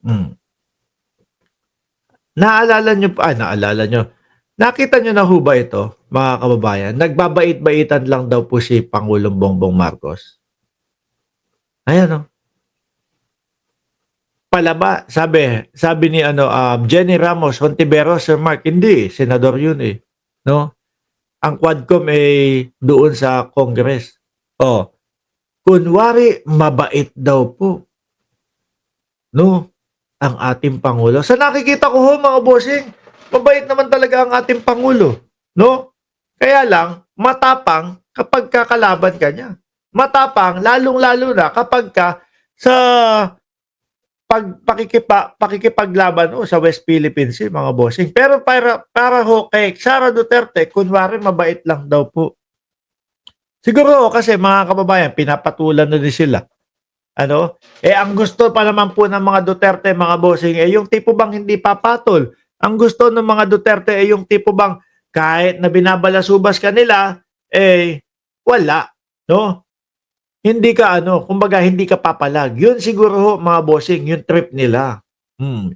Hmm. Naalala nyo, nakita nyo na ho ba ito, mga kababayan? Nagbabait-baitan lang daw po si Pangulong Bongbong Marcos. Ayan o. Palaba, sabi ni Jenny Ramos Hontiveros, Sir Mark, hindi, senador yun eh. No? Ang Quadcom ay doon sa Congress. Oh, kunwari mabait daw po, no, ang ating Pangulo. Sa nakikita ko ho, mga bossing, mabait naman talaga ang ating Pangulo, no? Kaya lang, matapang kapag kakalaban ka niya. Matapang, lalong-lalo na kapag ka sa pakikipaglaban sa West Philippine Sea, mga bossing. Pero para ho kay Sara Duterte, kunwari mabait lang daw po. Siguro kasi mga kababayan, pinapatulan na din sila. Ano? Ang gusto pa naman po ng mga Duterte, mga bossing, yung tipo bang hindi papatol. Ang gusto ng mga Duterte yung tipo bang kahit na binabalasubas ka nila, wala. No? Hindi ka kumbaga hindi ka papalag. Yun siguro ho, mga bossing, yung trip nila.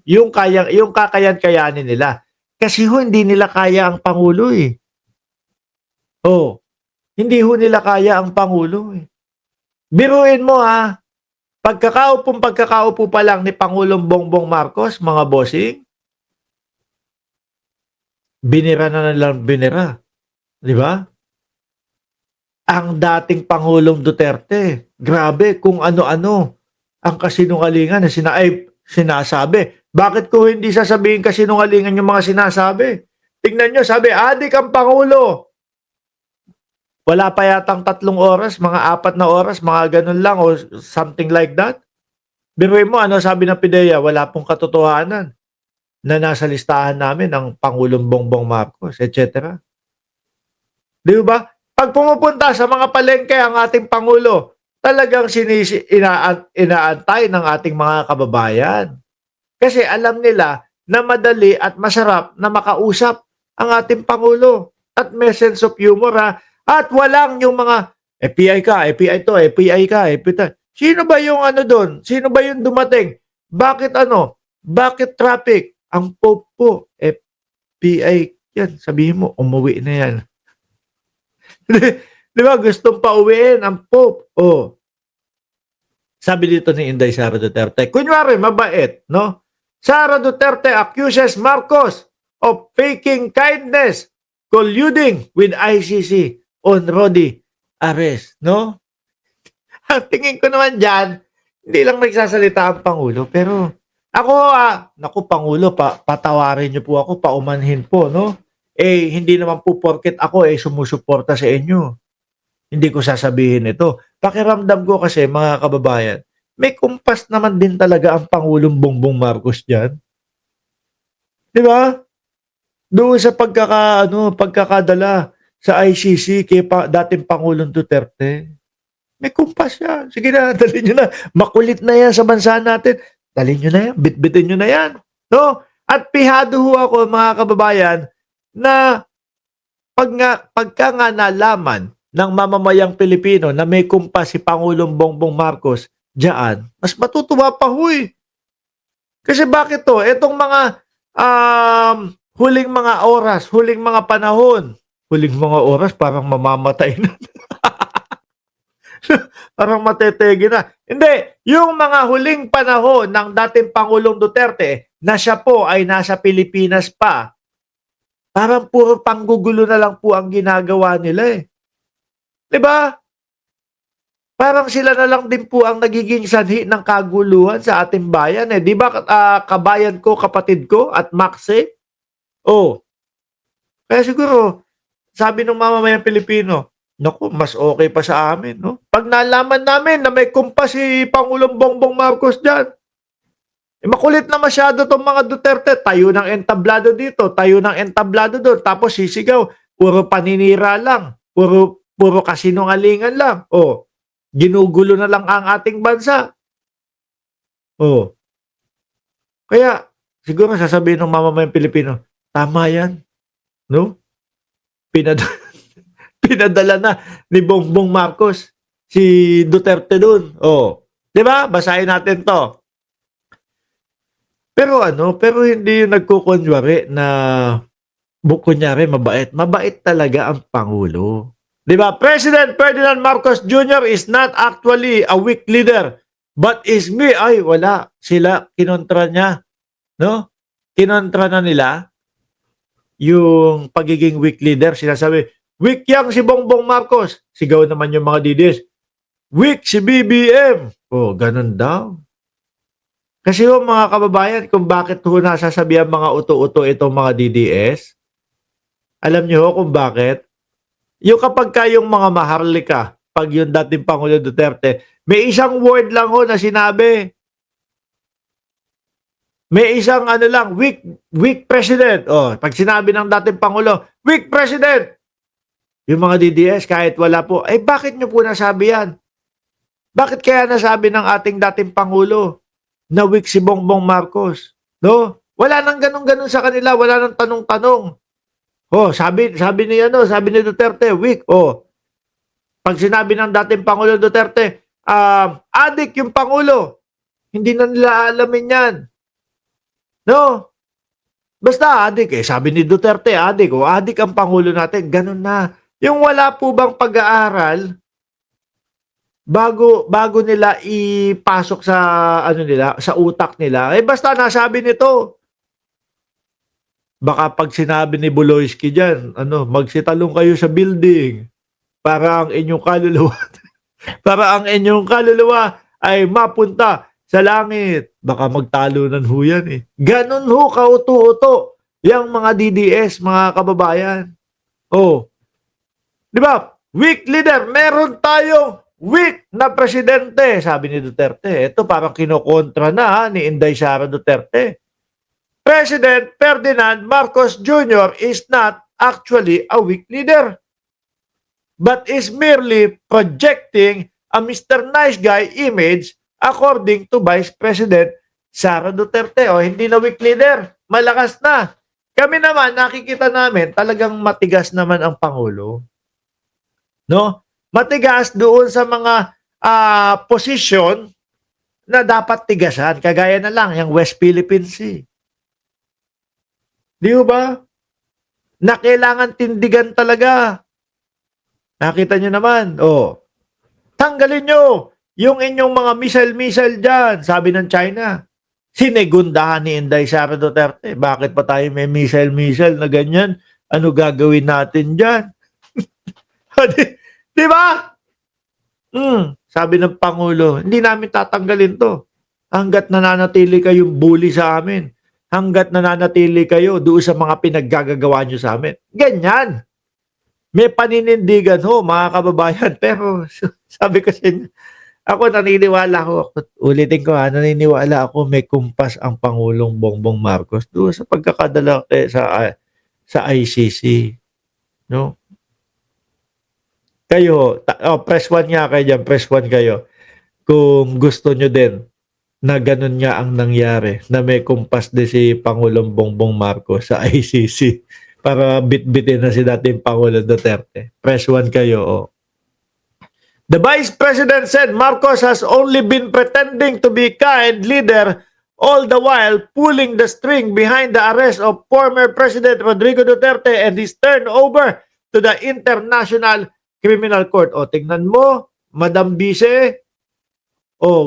Yung kakayan-kayanin nila. Kasi ho, hindi nila kaya ang Pangulo eh. Oh, hindi ho nila kaya ang Pangulo eh. Biruin mo ha, pagkakaupo pa lang ni Pangulong Bongbong Marcos, mga bossing, binira na lang binira. Di ba? Ang dating Pangulong Duterte, grabe kung ano-ano ang kasinungalingan na sinasabi. Bakit ko hindi sasabihin kasinungalingan yung mga sinasabi? Tingnan nyo, sabi, adik ang Pangulo. Wala pa yatang 3 oras, mga 4 na oras, mga ganun lang o something like that. Biruin mo, ano sabi ng PIDEA? Wala pong katotohanan na nasa listahan namin ng Pangulong Bongbong Marcos, etc. Di ba? Pag pumupunta sa mga palengke ang ating Pangulo, talagang inaantay ng ating mga kababayan. Kasi alam nila na madali at masarap na makausap ang ating Pangulo. At may sense of humor ha. At walang yung mga FPI ka, FPI to, FPI ka, FPI. Sino ba yung doon? Sino ba yung dumating? Bakit Bakit traffic? Ang Pope po, FPI yan. Sabihin mo, umuwi na yan. Di ba? Gustong pauwiin ang Pope. Oh. Sabi dito ni Inday Sara Duterte, kunyari, mabait, no? Sara Duterte accuses Marcos of faking kindness, colluding with ICC on Rodi arrest, no? Ang tingin ko naman dyan, hindi lang nagsasalita ang Pangulo, pero ako, naku Pangulo, patawarin niyo po ako, paumanhin po, no? Hindi naman po porket ako sumusuporta sa inyo. Hindi ko sasabihin ito. Pakiramdam ko kasi, mga kababayan, may kumpas naman din talaga ang Pangulong Bongbong Marcos diyan. 'Di ba? Doon sa pagkakadala sa ICC kay dating Pangulong Duterte. May kumpas yan. Sige na, dalhin nyo na. Makulit na yan sa bansa natin. Dalhin nyo na yan. Bitbitin nyo na yan. No? At pihado ho ako, mga kababayan, na pagka nga nalaman ng mamamayang Pilipino na may kumpas si Pangulong Bongbong Marcos diyan, mas matutuwa pa ho eh. Kasi bakit to? Etong mga huling mga oras, huling mga panahon, huling mga oras parang mamamatay na. Parang matetegi na. Hindi, yung mga huling panahon ng dating Pangulong Duterte na siya po ay nasa Pilipinas pa, parang puro panggugulo na lang po ang ginagawa nila eh. 'Di ba? Parang sila na lang din po ang nagiging sanhi ng kaguluhan sa ating bayan eh. 'Di ba kabayan ko, kapatid ko at Maxi? Oh. Kaya siguro sabi ng mamamayang Pilipino, naku, mas okay pa sa amin, no? Pag nalaman namin na may kumpas si Pangulong Bongbong Marcos diyan, makulit na masyado 'tong mga Duterte, tayo ng entablado dito, tayo ng entablado doon, tapos sisigaw, puro paninira lang, puro kasinungalingan lang. Oh, ginugulo na lang ang ating bansa. Oh. Kaya siguro sasabihin ng mamamayang Pilipino, tama 'yan, no? Pinad Pinadala na ni Bongbong Marcos si Duterte doon. Oh. 'Di ba? Basahin natin 'to. pero hindi yung nagkukunwari na kunyari mabait. Mabait talaga ang Pangulo. 'Di ba? President Ferdinand Marcos Jr. is not actually a weak leader, but is me. Ay, wala. Sila, kinontra niya. No? Kinontra na nila yung pagiging weak leader. Sinasabi, weak yang si Bongbong Marcos. Sigaw naman yung mga DDS. Weak si BBM. Oh, ganun daw. Kasi yung mga kababayan, kung bakit ho nasasabihan mga uto-uto itong mga DDS, alam niyo ho kung bakit? Yung kapag kayong mga maharlika, pag yung dating Pangulo Duterte, may isang word lang ho na sinabi. May isang ano lang, weak president. Oh, pag sinabi ng dating Pangulo, weak president. Yung mga DDS, kahit wala po, ay bakit nyo po nasabi yan? Bakit kaya nasabi ng ating dating Pangulo na weak si Bongbong Marcos? No? Wala nang ganun-ganun sa kanila, wala nang tanong-tanong. Oh, sabi ni Duterte, weak. Oh, pag sinabi ng dating Pangulo Duterte, adik yung Pangulo. Hindi na nila alamin yan. No? Basta adik eh. Sabi ni Duterte, adik. O adik ang Pangulo natin. Ganun na. Yung wala po bang pag-aaral bago nila ipasok sa ano nila, sa utak nila. Eh basta nasabi nito. Baka pag sinabi ni Buloyski diyan, magsitalong kayo sa building para ang inyong kaluluwa ay mapunta sa langit. Baka magtalunan ho yan eh. Ganun ho kauto-uto yung mga DDS, mga kababayan. Oh, di ba? Weak leader, meron tayong weak na presidente, sabi ni Duterte. Ito parang kinokontra na ni Inday Sara Duterte. President Ferdinand Marcos Jr. is not actually a weak leader, but is merely projecting a Mr. Nice Guy image according to Vice President Sara Duterte. O, hindi na weak leader, malakas na. Kami naman, nakikita namin, talagang matigas naman ang Pangulo. No? Matigas doon sa mga posisyon na dapat tigasan. Kagaya na lang, yung West Philippine Sea. Di ba? Na kailangan tindigan talaga. Nakita nyo naman, tanggalin nyo yung inyong mga missile dyan, sabi ng China. Sinegundahan ni Inday Sara Duterte. Bakit pa tayo may missile na ganyan? Ano gagawin natin dyan? Di ba? Sabi ng Pangulo, hindi namin tatanggalin to. Hanggat nananatili kayong bully sa amin. Hanggat nananatili kayo doon sa mga pinaggagawa nyo sa amin. Ganyan. May paninindigan ho, mga kababayan. Pero sabi ko sa inyo, ako naniniwala ako. Ulitin ko naniniwala ako may kumpas ang Pangulong Bongbong Marcos doon sa pagkakadala sa ICC. No? Kayo, press 1 nga kayo dyan, press 1 kayo. Kung gusto nyo din na ganun nga ang nangyari, na may kumpas din si Pangulong Bongbong Marcos sa ICC para bit-bitin na si dating Pangulo Duterte. Press 1 kayo, The Vice President said Marcos has only been pretending to be kind leader all the while pulling the string behind the arrest of former President Rodrigo Duterte and his turnover to the International Criminal Court. O, tingnan mo, Madam Vice,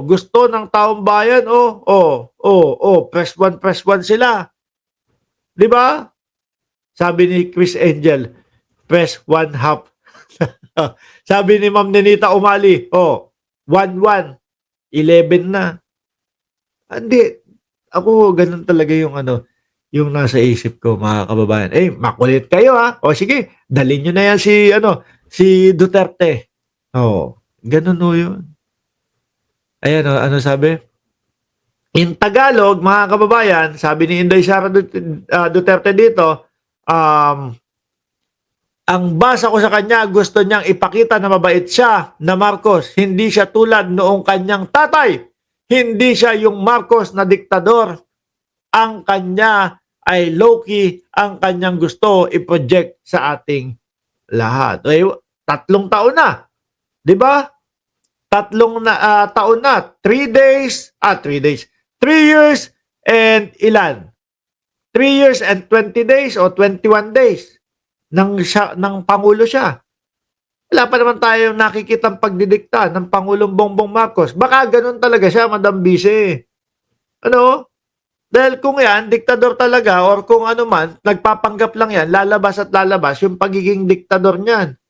gusto ng taong bayan, press 1 sila. Di ba? Sabi ni Chris Angel, press 1/2. Sabi ni Ma'am Nenita Umali, 1-1, 11 na. Hindi, ako ganun talaga yung yung nasa isip ko, mga kababayan. Makulit kayo ha. O sige, dalhin nyo na yan si Duterte. Ganun ho yun. Ayan ano sabi? In Tagalog, mga kababayan, sabi ni Inday Sara Duterte dito, ang basa ko sa kanya, gusto niyang ipakita na mabait siya na Marcos. Hindi siya tulad noong kanyang tatay. Hindi siya yung Marcos na diktador. Ang kanya ay low-key, ang kanyang gusto i-project sa ating lahat. 3 taon na. Di ba? 3 taon na. 3 years and ilan? 3 years and 20 days o 21 days ng Pangulo siya. Wala pa naman tayong nakikitang pagdidikta ng Pangulong Bongbong Marcos. Baka ganun talaga siya, Madam Vice. Ano? Dahil kung yan, diktador talaga or kung ano man, nagpapanggap lang yan, lalabas at lalabas yung pagiging diktador niyan.